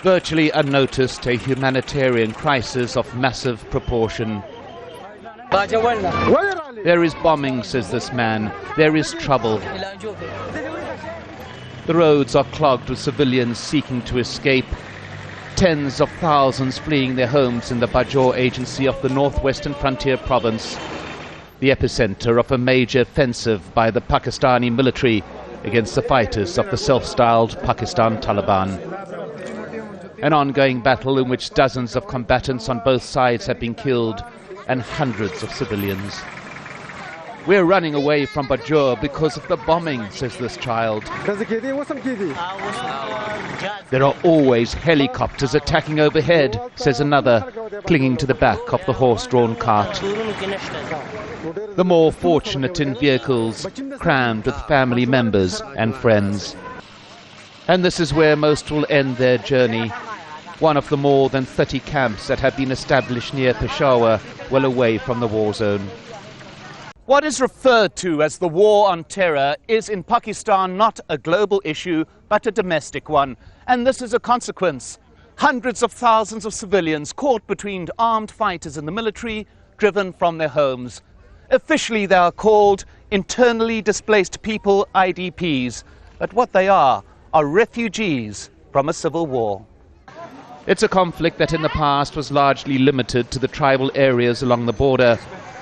Virtually unnoticed, a humanitarian crisis of massive proportion. There is bombing, says this man. There is trouble. The roads are clogged with civilians seeking to escape. Tens of thousands fleeing their homes in the Bajur agency of the northwestern frontier province, the epicenter of a major offensive by the Pakistani military against the fighters of the self-styled Pakistan Taliban. An ongoing battle in which dozens of combatants on both sides have been killed and hundreds of civilians. We're running away from Bajur because of the bombing, says this child. There are always helicopters attacking overhead, says another, clinging to the back of the horse-drawn cart. The more fortunate in vehicles, crammed with family members and friends. And this is where most will end their journey. One of the more than 30 camps that have been established near Peshawar, well away from the war zone. What is referred to as the war on terror is in Pakistan not a global issue, but a domestic one. And this is a consequence. Hundreds of thousands of civilians caught between armed fighters and the military, driven from their homes. Officially they are called internally displaced people, IDPs. But what they are refugees from a civil war. It's a conflict that in the past was largely limited to the tribal areas along the border.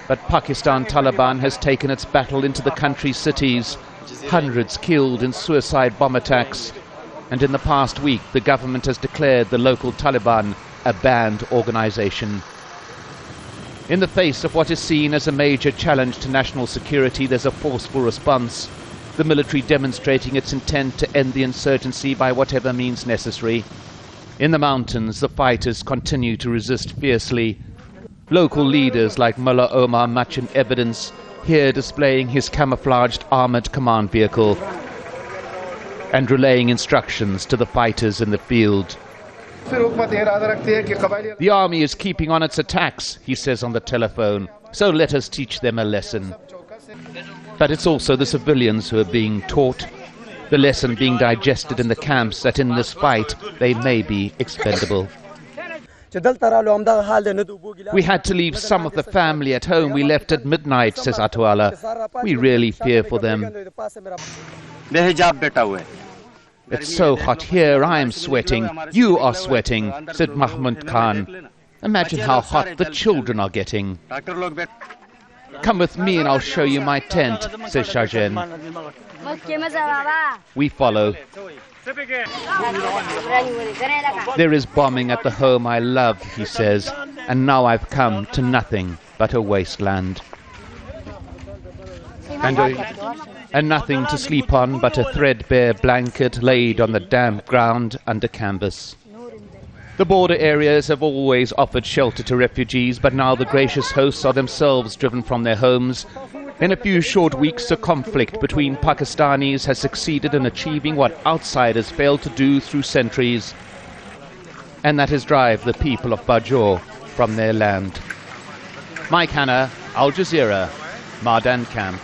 But Pakistan Taliban has taken its battle into the country's cities, hundreds killed in suicide bomb attacks. And in the past week, the government has declared the local Taliban a banned organization. In the face of what is seen as a major challenge to national security, there's a forceful response, the military demonstrating its intent to end the insurgency by whatever means necessary. In the mountains, the fighters continue to resist fiercely. Local leaders like Mullah Omar much in evidence, here displaying his camouflaged armored command vehicle and relaying instructions to the fighters in the field. The army is keeping on its attacks, he says on the telephone, so let us teach them a lesson. But it's also the civilians who are being taught, the lesson being digested in the camps that in this fight they may be expendable. We had to leave some of the family at home. We left at midnight, says Atwala. We really fear for them. It's so hot here, I am sweating. You are sweating, said Mahmud Khan. Imagine how hot the children are getting. Come with me and I'll show you my tent, says Shajen. We follow. There is bombing at the home I love, he says, and now I've come to nothing but a wasteland. And nothing to sleep on but a threadbare blanket laid on the damp ground under canvas. The border areas have always offered shelter to refugees, but now the gracious hosts are themselves driven from their homes. In a few short weeks, a conflict between Pakistanis has succeeded in achieving what outsiders failed to do through centuries, and that is drive the people of Bajur from their land. Mike Hanna, Al Jazeera, Mardan Camp.